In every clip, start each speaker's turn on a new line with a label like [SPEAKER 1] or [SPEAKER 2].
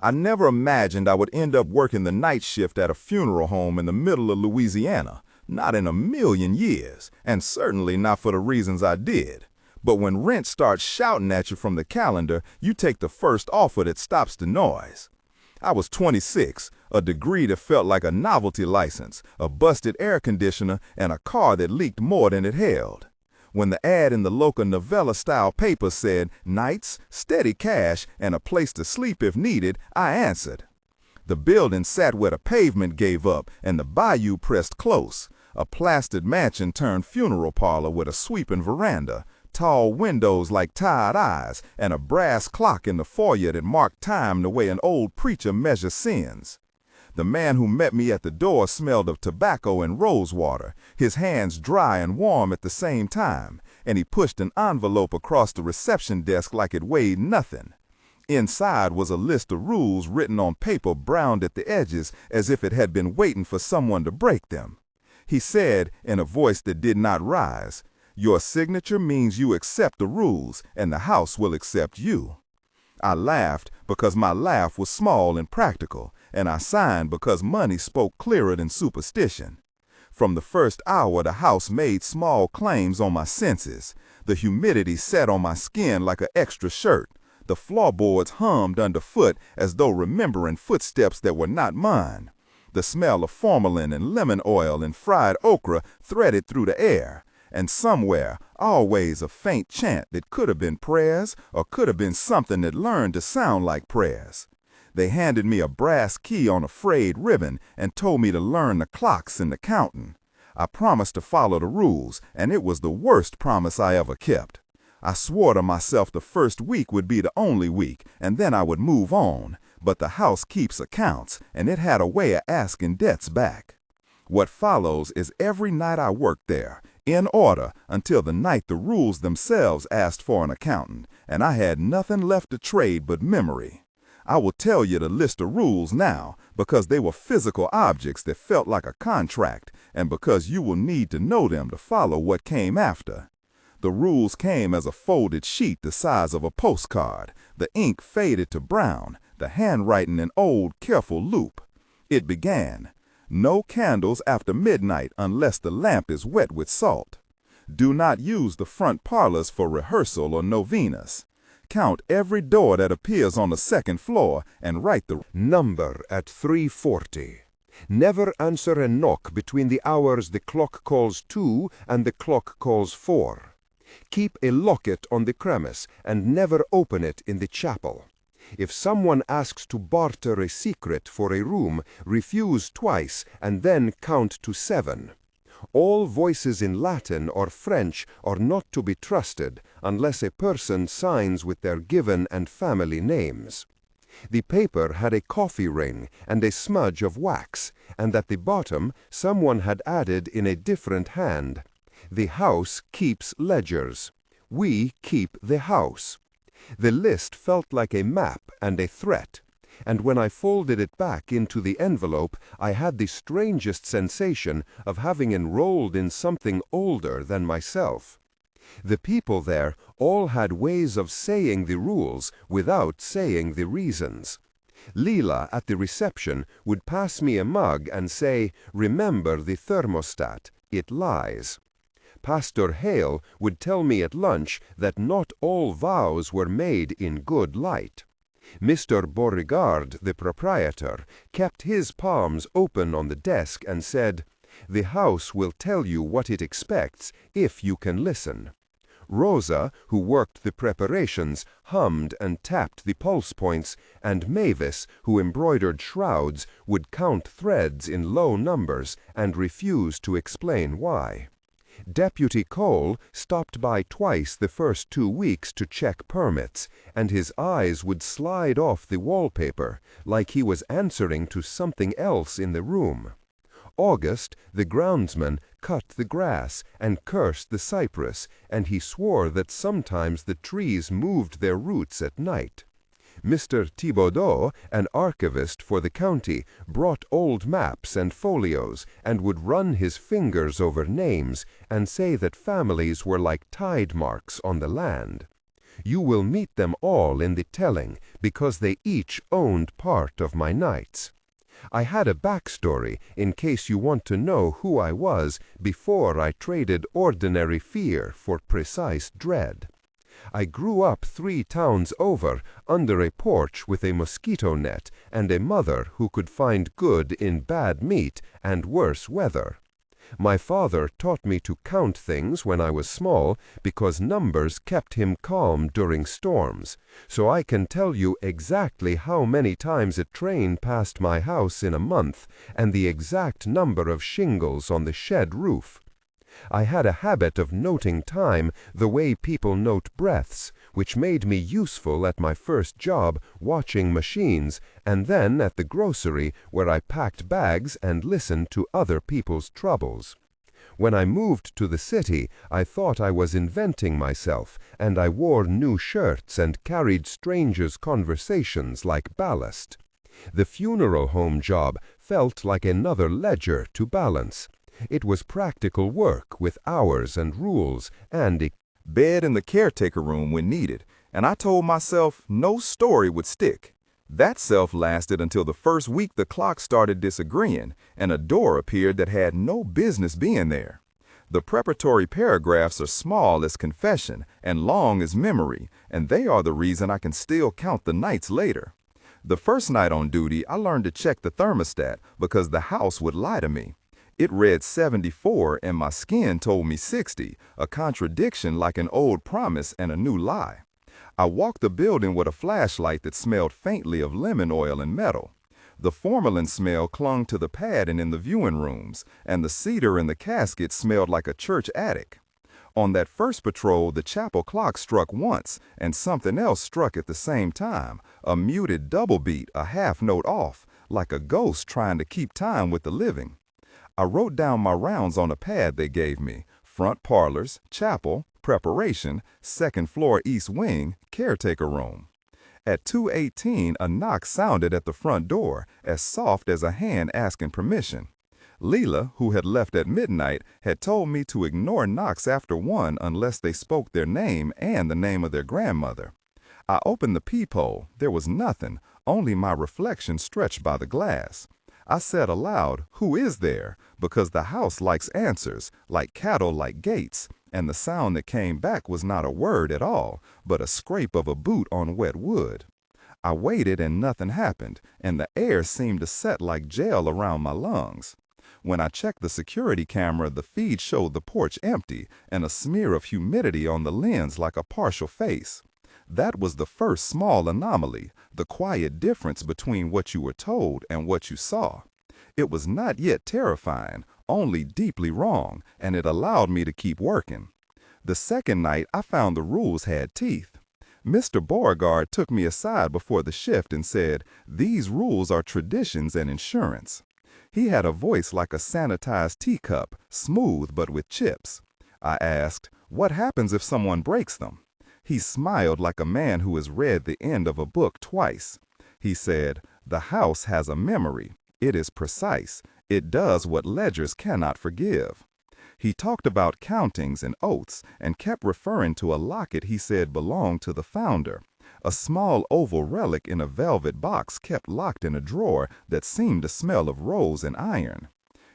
[SPEAKER 1] I never imagined I would end up working the night shift at a funeral home in the middle of Louisiana. Not in a million years, and certainly not for the reasons I did. But when rent starts shouting at you from the calendar, you take the first offer that stops the noise. I was 26, a degree that felt like a novelty license, a busted air conditioner, and a car that leaked more than it held. When the ad in the local novella-style paper said, nights, steady cash, and a place to sleep if needed, I answered. The building sat where the pavement gave up, and the Bayou pressed close, a plastered mansion turned funeral parlor with a sweeping veranda, tall windows like tired eyes, and a brass clock in the foyer that marked time the way an old preacher measures sins. The man who met me at the door smelled of tobacco and rosewater, his hands dry and warm at the same time, and he pushed an envelope across the reception desk like it weighed nothing. Inside was a list of rules written on paper browned at the edges as if it had been waiting for someone to break them. He said, in a voice that did not rise, "Your signature means you accept the rules, and the house will accept you." I laughed because my laugh was small and practical, and I signed because money spoke clearer than superstition. From the first hour, the house made small claims on my senses. The humidity sat on my skin like an extra shirt. The floorboards hummed underfoot as though remembering footsteps that were not mine. The smell of formalin and lemon oil and fried okra threaded through the air. And somewhere, always a faint chant that could have been prayers or could have been something that learned to sound like prayers. They handed me a brass key on a frayed ribbon and told me to learn the clocks and the counting. I promised to follow the rules, and it was the worst promise I ever kept. I swore to myself the first week would be the only week, and then I would move on. But the house keeps accounts, and it had a way of asking debts back. What follows is every night I worked there, in order, until the night the rules themselves asked for an accountant, and I had nothing left to trade but memory. I will tell you the list of rules now, because they were physical objects that felt like a contract, and because you will need to know them to follow what came after. The rules came as a folded sheet the size of a postcard, the ink faded to brown, the handwriting an old, careful loop. It began, "No candles after midnight unless the lamp is wet with salt. Do not use the front parlors for rehearsal or novenas. Count every door that appears on the second floor and write the number at 3:40. Never answer a knock between the hours the clock calls 2 and the clock calls 4. Keep a locket on the cremise and never open it in the chapel. If someone asks to barter a secret for a room, refuse twice and then count to 7. All voices in Latin or French are not to be trusted unless a person signs with their given and family names. The paper had a coffee ring and a smudge of wax, and at the bottom someone had added in a different hand, 'The house keeps ledgers. We keep the house.' The list felt like a map and a threat, and when I folded it back into the envelope, I had the strangest sensation of having enrolled in something older than myself. The people there all had ways of saying the rules without saying the reasons. Leela at the reception would pass me a mug and say, 'Remember the thermostat, it lies.' Pastor Hale would tell me at lunch that not all vows were made in good light. Mr. Beauregard, the proprietor, kept his palms open on the desk and said, 'The house will tell you what it expects if you can listen.' Rosa, who worked the preparations, hummed and tapped the pulse points, and Mavis, who embroidered shrouds, would count threads in low numbers and refuse to explain why. Deputy Cole stopped by twice the first 2 weeks to check permits, and his eyes would slide off the wallpaper, like he was answering to something else in the room. August, the groundsman, cut the grass and cursed the cypress, and he swore that sometimes the trees moved their roots at night. Mr. Thibodeau, an archivist for the county, brought old maps and folios and would run his fingers over names and say that families were like tide marks on the land.
[SPEAKER 2] You will meet them all in the telling, because they each owned part of my nights. I had a backstory in case you want to know who I was before I traded ordinary fear for precise dread. I grew up 3 towns over under a porch with a mosquito net and a mother who could find good in bad meat and worse weather. My father taught me to count things when I was small because numbers kept him calm during storms, so I can tell you exactly how many times a train passed my house in a month and the exact number of shingles on the shed roof. I had a habit of noting time the way people note breaths, which made me useful at my first job watching machines and then at the grocery where I packed bags and listened to other people's troubles. When I moved to the city, I thought I was inventing myself, and I wore new shirts and carried strangers' conversations like ballast. The funeral home job felt like another ledger to balance. It was practical work with hours and rules and a
[SPEAKER 1] bed in the caretaker room when needed, and I told myself no story would stick. That self lasted until the first week the clock started disagreeing and a door appeared that had no business being there. The preparatory paragraphs are small as confession and long as memory, and they are the reason I can still count the nights later. The first night on duty, I learned to check the thermostat because the house would lie to me. It read 74 and my skin told me 60, a contradiction like an old promise and a new lie. I walked the building with a flashlight that smelled faintly of lemon oil and metal. The formalin smell clung to the padding in the viewing rooms, and the cedar in the casket smelled like a church attic. On that first patrol, the chapel clock struck once, and something else struck at the same time, a muted double beat, a half note off, like a ghost trying to keep time with the living. I wrote down my rounds on a pad they gave me: front parlors, chapel, preparation, second floor east wing, caretaker room. At 2:18, a knock sounded at the front door, as soft as a hand asking permission. Leela, who had left at midnight, had told me to ignore knocks after 1 unless they spoke their name and the name of their grandmother. I opened the peephole. There was nothing, only my reflection stretched by the glass. I said aloud, "Who is there?" because the house likes answers, like cattle like gates, and the sound that came back was not a word at all, but a scrape of a boot on wet wood. I waited and nothing happened, and the air seemed to set like gel around my lungs. When I checked the security camera, the feed showed the porch empty and a smear of humidity on the lens like a partial face. That was the first small anomaly, the quiet difference between what you were told and what you saw. It was not yet terrifying, only deeply wrong, and it allowed me to keep working. The second night, I found the rules had teeth. Mr. Beauregard took me aside before the shift and said, "These rules are traditions and insurance." He had a voice like a sanitized teacup, smooth but with chips. I asked, "What happens if someone breaks them?" He smiled like a man who has read the end of a book twice. He said, "The house has a memory. It is precise. It does what ledgers cannot forgive." He talked about countings and oaths and kept referring to a locket he said belonged to the founder, a small oval relic in a velvet box kept locked in a drawer that seemed to smell of rose and iron.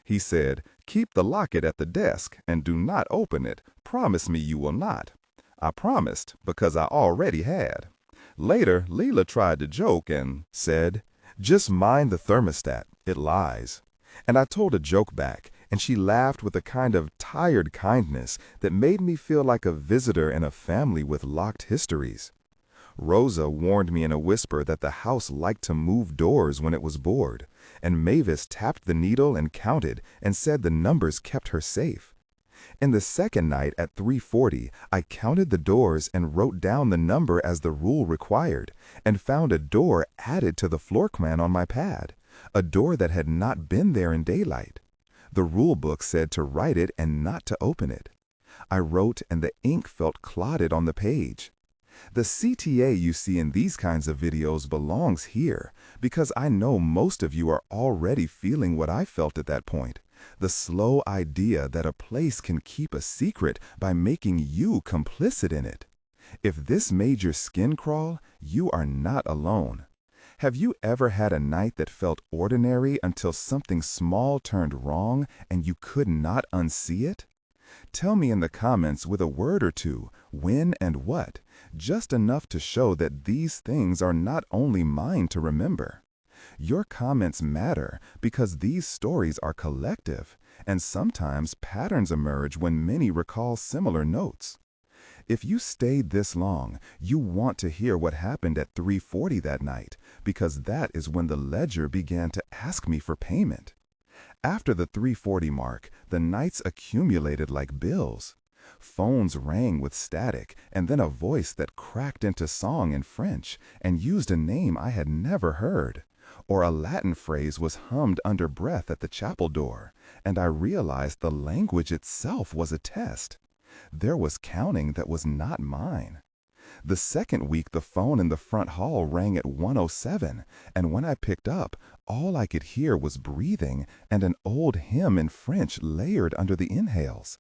[SPEAKER 1] He said, "Keep the locket at the desk and do not open it. Promise me you will not." I promised because I already had. Later, Leela tried to joke and said, "Just mind the thermostat, it lies." And I told a joke back, and she laughed with a kind of tired kindness that made me feel like a visitor in a family with locked histories. Rosa warned me in a whisper that the house liked to move doors when it was bored, and Mavis tapped the needle and counted and said the numbers kept her safe. In the second night at 3:40, I counted the doors and wrote down the number as the rule required, and found a door added to the floor plan on my pad, a door that had not been there in daylight. The rule book said to write it and not to open it. I wrote and the ink felt clotted on the page. The CTA you see in these kinds of videos belongs here because I know most of you are already feeling what I felt at that point. The slow idea that a place can keep a secret by making you complicit in it. If this made your skin crawl, you are not alone. Have you ever had a night that felt ordinary until something small turned wrong and you could not unsee it? Tell me in the comments with a word or two, when and what, just enough to show that these things are not only mine to remember. Your comments matter because these stories are collective, and sometimes patterns emerge when many recall similar notes. If you stayed this long, you want to hear what happened at 3:40 that night, because that is when the ledger began to ask me for payment. After the 3:40 mark, the nights accumulated like bills. Phones rang with static, and then a voice that cracked into song in French and used a name I had never heard. Or a Latin phrase was hummed under breath at the chapel door, and I realized the language itself was a test. There was counting that was not mine. The second week, the phone in the front hall rang at 1:07, and when I picked up, all I could hear was breathing and an old hymn in French layered under the inhales.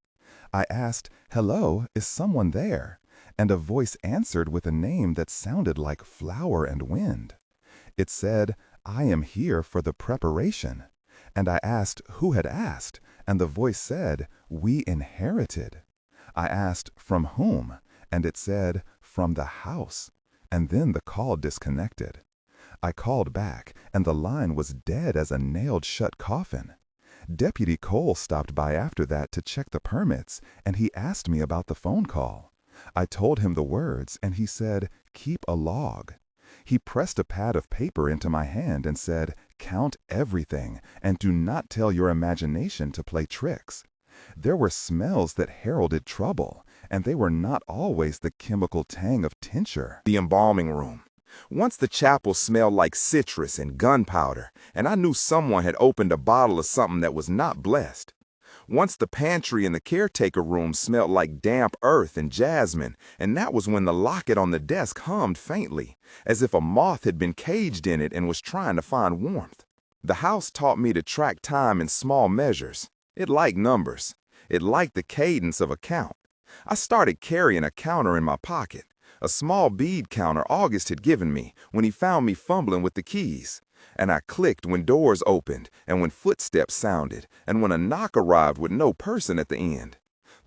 [SPEAKER 1] I asked, "Hello, is someone there?" And a voice answered with a name that sounded like flower and wind. It said, "I am here for the preparation." And I asked who had asked, and the voice said, "We inherited." I asked, "From whom?" And it said, "From the house." And then the call disconnected. I called back, and the line was dead as a nailed-shut coffin. Deputy Cole stopped by after that to check the permits, and he asked me about the phone call. I told him the words, and he said, "Keep a log." He pressed a pad of paper into my hand and said, "Count everything, and do not tell your imagination to play tricks." There were smells that heralded trouble, and they were not always the chemical tang of tincture.
[SPEAKER 3] The embalming room. Once the chapel smelled like citrus and gunpowder, and I knew someone had opened a bottle of something that was not blessed. Once the pantry in the caretaker room smelled like damp earth and jasmine, and that was when the locket on the desk hummed faintly, as if a moth had been caged in it and was trying to find warmth. The house taught me to track time in small measures. It liked numbers. It liked the cadence of a count. I started carrying a counter in my pocket, a small bead counter August had given me when he found me fumbling with the keys. And I clicked when doors opened, and when footsteps sounded, and when a knock arrived with no person at the end.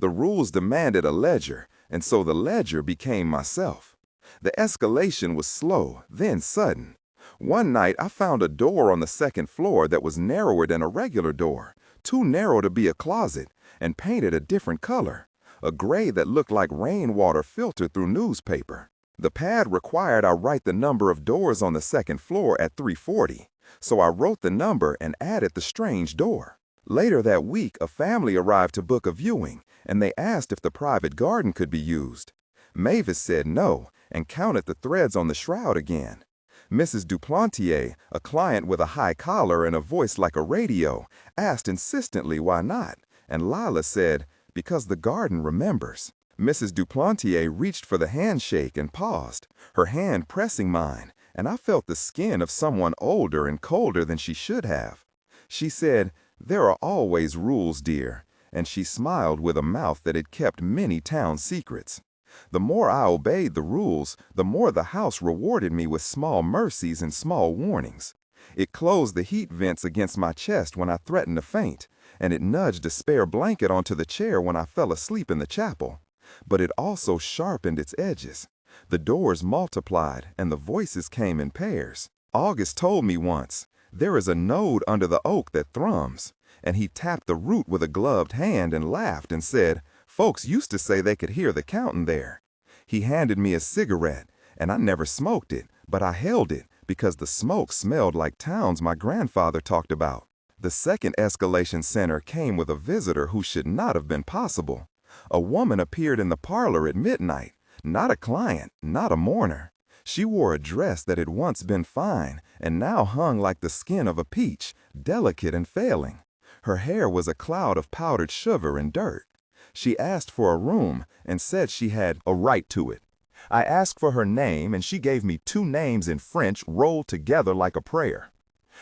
[SPEAKER 3] The rules demanded a ledger, and so the ledger became myself. The escalation was slow, then sudden. One night I found a door on the second floor that was narrower than a regular door, too narrow to be a closet, and painted a different color, a gray that looked like rainwater filtered through newspaper. The pad required I write the number of doors on the second floor at 3:40, so I wrote the number and added the strange door. Later that week, a family arrived to book a viewing, and they asked if the private garden could be used. Mavis said no, and counted the threads on the shroud again. Mrs. Duplantier, a client with a high collar and a voice like a radio, asked insistently why not, and Lila said, "Because the garden remembers." Mrs. Duplantier reached for the handshake and paused, her hand pressing mine, and I felt the skin of someone older and colder than she should have. She said, "There are always rules, dear," and she smiled with a mouth that had kept many town secrets. The more I obeyed the rules, the more the house rewarded me with small mercies and small warnings. It closed the heat vents against my chest when I threatened to faint, and it nudged a spare blanket onto the chair when I fell asleep in the chapel. But it also sharpened its edges. The doors multiplied, and the voices came in pairs. August told me once, "There is a node under the oak that thrums," and he tapped the root with a gloved hand and laughed and said, "Folks used to say they could hear the counting there." He handed me a cigarette, and I never smoked it, but I held it because the smoke smelled like towns my grandfather talked about. The second escalation center came with a visitor who should not have been possible. A woman appeared in the parlor at midnight, not a client, not a mourner. She wore a dress that had once been fine and now hung like the skin of a peach, delicate and failing. Her hair was a cloud of powdered sugar and dirt. She asked for a room and said she had a right to it. I asked for her name, and she gave me 2 names in French rolled together like a prayer.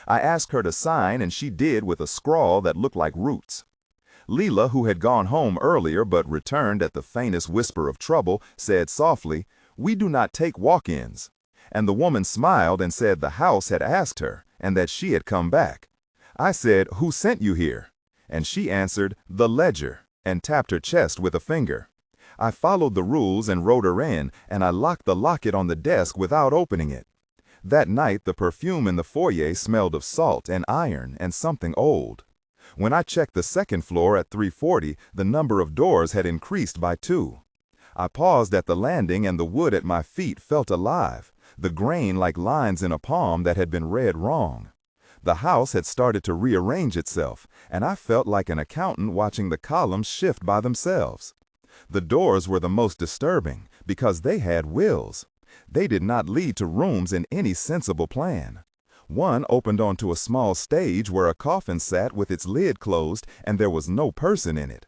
[SPEAKER 3] I asked her to sign, and she did with a scrawl that looked like roots. Leela, who had gone home earlier but returned at the faintest whisper of trouble, said softly, "We do not take walk-ins." And the woman smiled and said the house had asked her, and that she had come back. I said, "Who sent you here?" And she answered, "The ledger," and tapped her chest with a finger. I followed the rules and wrote her in, and I locked the locket on the desk without opening it. That night, the perfume in the foyer smelled of salt and iron and something old. When I checked the second floor at 340, the number of doors had increased by 2. I paused at the landing and the wood at my feet felt alive, the grain like lines in a palm that had been read wrong. The house had started to rearrange itself, and I felt like an accountant watching the columns shift by themselves. The doors were the most disturbing because they had wills. They did not lead to rooms in any sensible plan. One opened onto a small stage where a coffin sat with its lid closed and there was no person in it.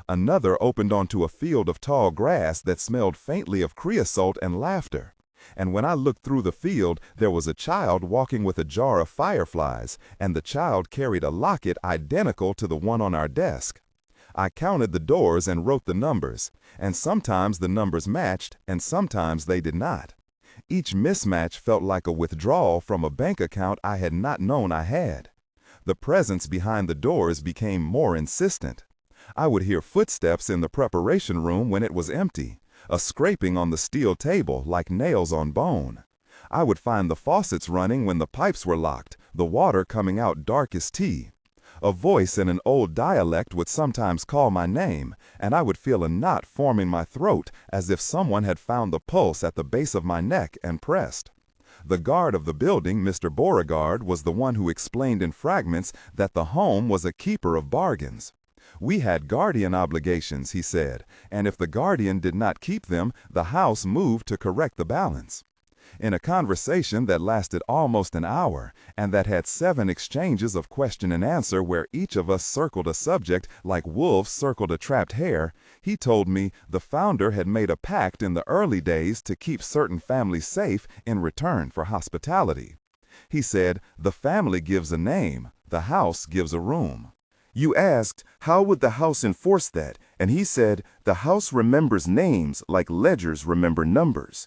[SPEAKER 3] Another opened onto a field of tall grass that smelled faintly of creosote and laughter. And when I looked through the field, there was a child walking with a jar of fireflies, and the child carried a locket identical to the one on our desk. I counted the doors and wrote the numbers, and sometimes the numbers matched and sometimes they did not. Each mismatch felt like a withdrawal from a bank account I had not known I had. The presence behind the doors became more insistent. I would hear footsteps in the preparation room when it was empty, a scraping on the steel table like nails on bone. I would find the faucets running when the pipes were locked, the water coming out dark as tea. A voice in an old dialect would sometimes call my name, and I would feel a knot forming my throat as if someone had found the pulse at the base of my neck and pressed. The guard of the building, Mr. Beauregard, was the one who explained in fragments that the home was a keeper of bargains. We had guardian obligations, he said, and if the guardian did not keep them, the house moved to correct the balance. In a conversation that lasted almost an hour, and that had 7 exchanges of question and answer where each of us circled a subject like wolves circled a trapped hare, he told me the founder had made a pact in the early days to keep certain families safe in return for hospitality. He said, "The family gives a name, the house gives a room." You asked, how would the house enforce that? And he said, the house remembers names like ledgers remember numbers.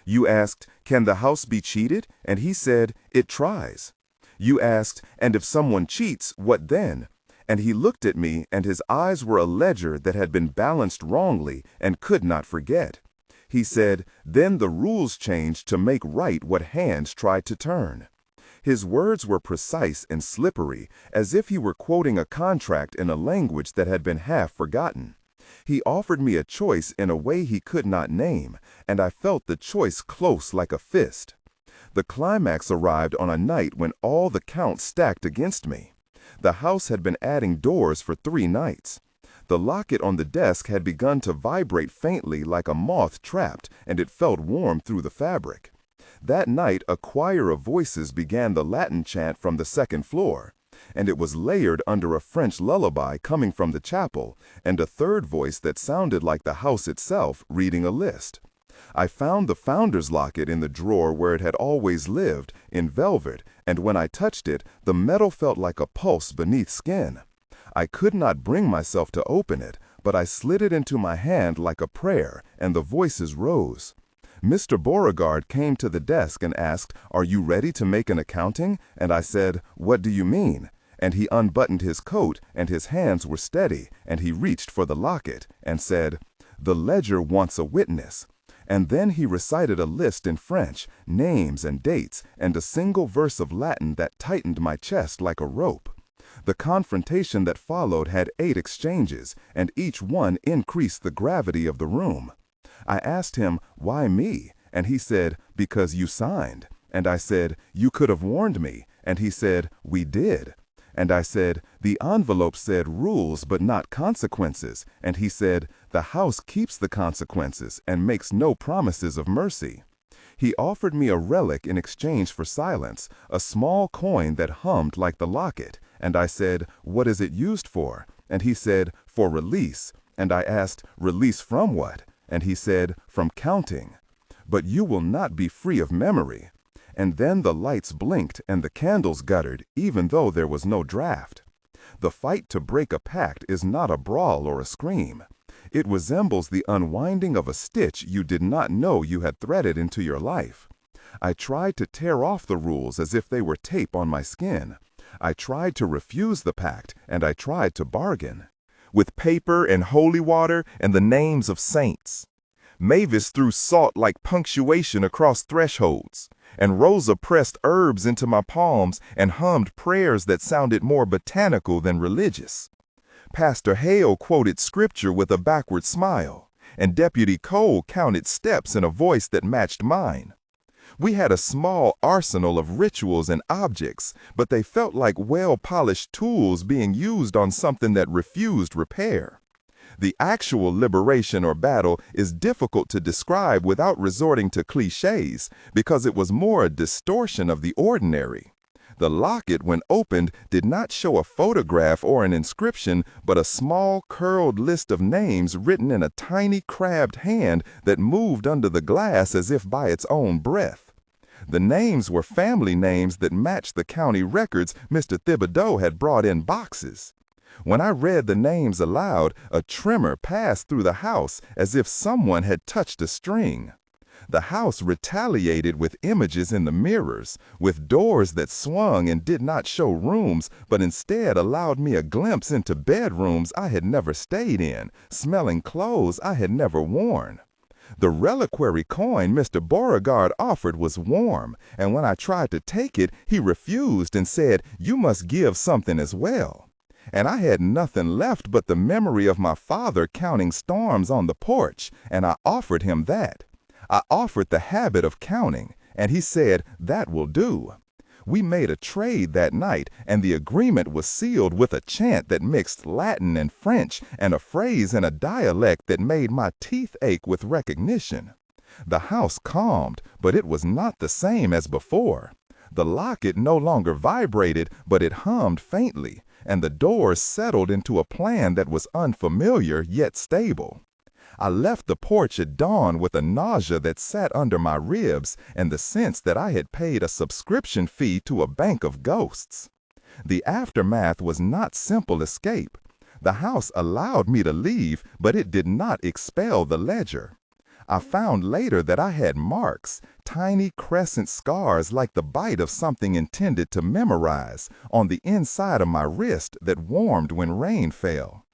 [SPEAKER 3] You asked, can the house be cheated? And he said, it tries. You asked, and if someone cheats, what then? And he looked at me, and his eyes were a ledger that had been balanced wrongly and could not forget. He said, then the rules changed to make right what hands tried to turn. His words were precise and slippery, as if he were quoting a contract in a language that had been half forgotten. He offered me a choice in a way he could not name, and I felt the choice close like a fist. The climax arrived on a night when all the counts stacked against me. The house had been adding doors for 3 nights. The locket on the desk had begun to vibrate faintly like a moth trapped, and it felt warm through the fabric. That night, a choir of voices began the Latin chant from the second floor, and it was layered under a French lullaby coming from the chapel, and a third voice that sounded like the house itself reading a list. I found the founder's locket in the drawer where it had always lived, in velvet, and when I touched it, the metal felt like a pulse beneath skin. I could not bring myself to open it, but I slid it into my hand like a prayer, and the voices rose. Mr. Beauregard came to the desk and asked, "Are you ready to make an accounting?" And I said, "What do you mean?" And he unbuttoned his coat, and his hands were steady, and he reached for the locket and said, "The ledger wants a witness." And then he recited a list in French, names and dates, and a single verse of Latin that tightened my chest like a rope. The confrontation that followed had 8 exchanges, and each one increased the gravity of the room. I asked him, why me? And he said, because you signed. And I said, you could have warned me. And he said, we did. And I said, the envelope said rules but not consequences. And he said, the house keeps the consequences and makes no promises of mercy. He offered me a relic in exchange for silence, a small coin that hummed like the locket. And I said, what is it used for? And he said, for release. And I asked, release from what? And he said, from counting. But you will not be free of memory. And then the lights blinked and the candles guttered, even though there was no draft.
[SPEAKER 1] The fight to break a pact is not a brawl or a scream. It resembles the unwinding of a stitch you did not know you had threaded into your life. I tried to tear off the rules as if they were tape on my skin. I tried to refuse the pact, and I tried to bargain. With paper and holy water and the names of saints. Mavis threw salt like punctuation across thresholds, and Rosa pressed herbs into my palms and hummed prayers that sounded more botanical than religious. Pastor Hale quoted scripture with a backward smile, and Deputy Cole counted steps in a voice that matched mine. We had a small arsenal of rituals and objects, but they felt like well-polished tools being used on something that refused repair. The actual liberation or battle is difficult to describe without resorting to cliches, because it was more a distortion of the ordinary. The locket, when opened, did not show a photograph or an inscription, but a small, curled list of names written in a tiny, crabbed hand that moved under the glass as if by its own breath. The names were family names that matched the county records Mr. Thibodeau had brought in boxes. When I read the names aloud, a tremor passed through the house as if someone had touched a string. The house retaliated with images in the mirrors, with doors that swung and did not show rooms, but instead allowed me a glimpse into bedrooms I had never stayed in, smelling clothes I had never worn. The reliquary coin Mr. Beauregard offered was warm, and when I tried to take it, he refused and said, "You must give something as well." And I had nothing left but the memory of my father counting storms on the porch, and I offered him that. I offered the habit of counting, and he said, "That will do." We made a trade that night, and the agreement was sealed with a chant that mixed Latin and French and a phrase in a dialect that made my teeth ache with recognition. The house calmed, but it was not the same as before. The locket no longer vibrated, but it hummed faintly, and the doors settled into a plan that was unfamiliar yet stable. I left the porch at dawn with a nausea that sat under my ribs and the sense that I had paid a subscription fee to a bank of ghosts. The aftermath was not simple escape. The house allowed me to leave, but it did not expel the ledger. I found later that I had marks, tiny crescent scars like the bite of something intended to memorize, on the inside of my wrist that warmed when rain fell.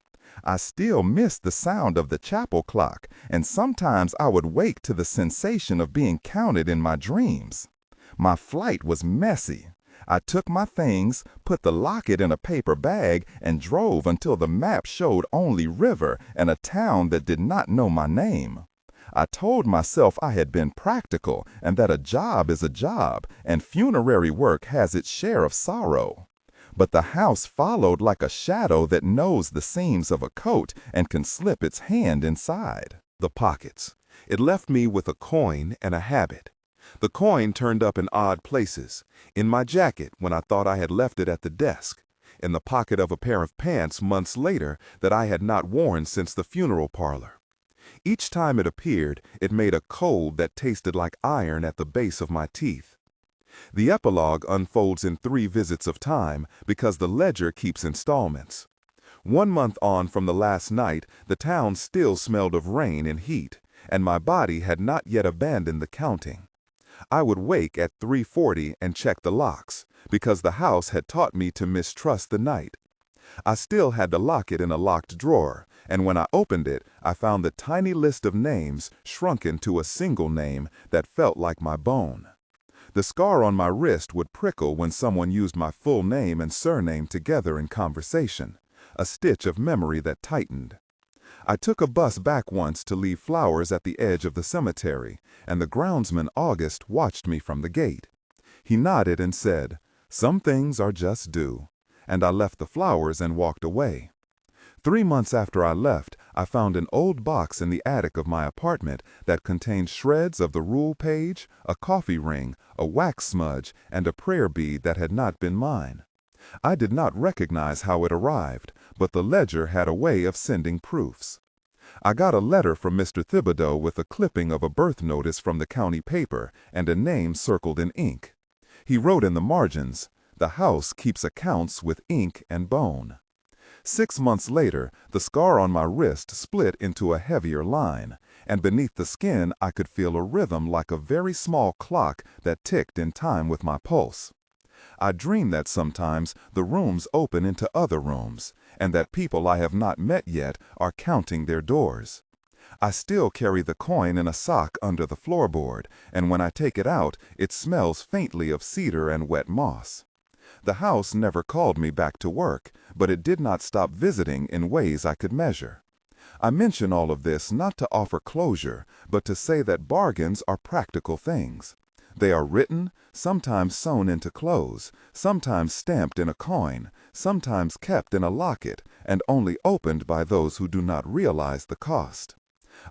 [SPEAKER 1] I still missed the sound of the chapel clock, and sometimes I would wake to the sensation of being counted in my dreams. My flight was messy. I took my things, put the locket in a paper bag, and drove until the map showed only river and a town that did not know my name. I told myself I had been practical and that a job is a job, and funerary work has its share of sorrow. But the house followed like a shadow that knows the seams of a coat and can slip its hand inside.
[SPEAKER 3] The pockets. It left me with a coin and a habit. The coin turned up in odd places. In my jacket when I thought I had left it at the desk. In the pocket of a pair of pants months later that I had not worn since the funeral parlor. Each time it appeared, it made a cold that tasted like iron at the base of my teeth. The epilogue unfolds in 3 visits of time because the ledger keeps installments. 1 month on from the last night, the town still smelled of rain and heat, and my body had not yet abandoned the counting. I would wake at 3:40 and check the locks, because the house had taught me to mistrust the night. I still had the locket in a locked drawer, and when I opened it, I found the tiny list of names shrunken to a single name that felt like my bone. The scar on my wrist would prickle when someone used my full name and surname together in conversation, a stitch of memory that tightened. I took a bus back once to leave flowers at the edge of the cemetery, and the groundsman August watched me from the gate. He nodded and said, "Some things are just due," and I left the flowers and walked away. 3 months after I left, I found an old box in the attic of my apartment that contained shreds of the rule page, a coffee ring, a wax smudge, and a prayer bead that had not been mine. I did not recognize how it arrived, but the ledger had a way of sending proofs. I got a letter from Mr. Thibodeau with a clipping of a birth notice from the county paper and a name circled in ink. He wrote in the margins,
[SPEAKER 1] The house keeps accounts with ink and bone. 6 months later, the scar on my wrist split into a heavier line, and beneath the skin I could feel a rhythm like a very small clock that ticked in time with my pulse. I dream that sometimes the rooms open into other rooms, and that people I have not met yet are counting their doors. I still carry the coin in a sock under the floorboard, and when I take it out, it smells faintly of cedar and wet moss. The house never called me back to work, but it did not stop visiting in ways I could measure. I mention all of this not to offer closure, but to say that bargains are practical things. They are written, sometimes sewn into clothes, sometimes stamped in a coin, sometimes kept in a locket, and only opened by those who do not realize the cost.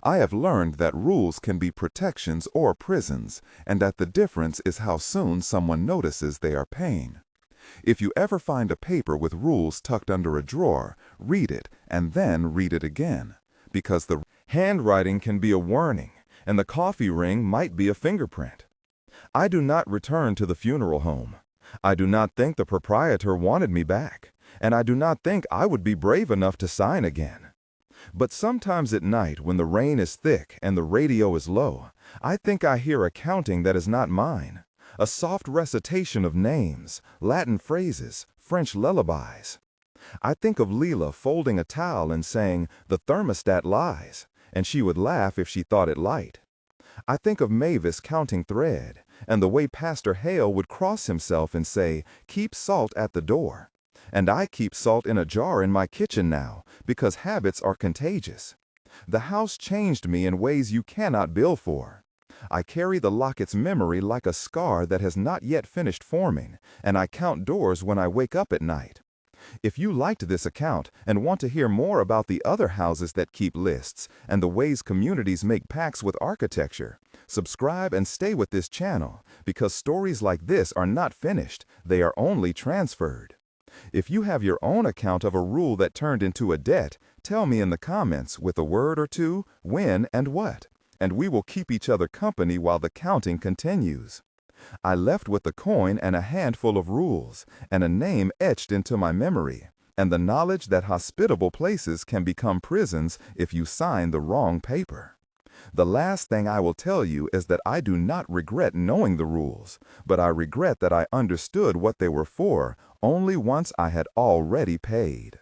[SPEAKER 1] I have learned that rules can be protections or prisons, and that the difference is how soon someone notices they are paying. If you ever find a paper with rules tucked under a drawer, read it and then read it again, because the handwriting can be a warning, and the coffee ring might be a fingerprint. I do not return to the funeral home. I do not think the proprietor wanted me back, and I do not think I would be brave enough to sign again. But sometimes at night, when the rain is thick and the radio is low, I think I hear a counting that is not mine, a soft recitation of names, Latin phrases, French lullabies. I think of Leela folding a towel and saying, "The thermostat lies," and she would laugh if she thought it light. I think of Mavis counting thread, and the way Pastor Hale would cross himself and say, "Keep salt at the door." And I keep salt in a jar in my kitchen now, because habits are contagious. The house changed me in ways you cannot bill for. I carry the locket's memory like a scar that has not yet finished forming, and I count doors when I wake up at night. If you liked this account and want to hear more about the other houses that keep lists and the ways communities make pacts with architecture, subscribe and stay with this channel, because stories like this are not finished, they are only transferred. If you have your own account of a rule that turned into a debt, tell me in the comments with a word or two, when and what, and we will keep each other company while the counting continues. I left with a coin and a handful of rules, and a name etched into my memory, and the knowledge that hospitable places can become prisons if you sign the wrong paper. The last thing I will tell you is that I do not regret knowing the rules, but I regret that I understood what they were for only once I had already paid.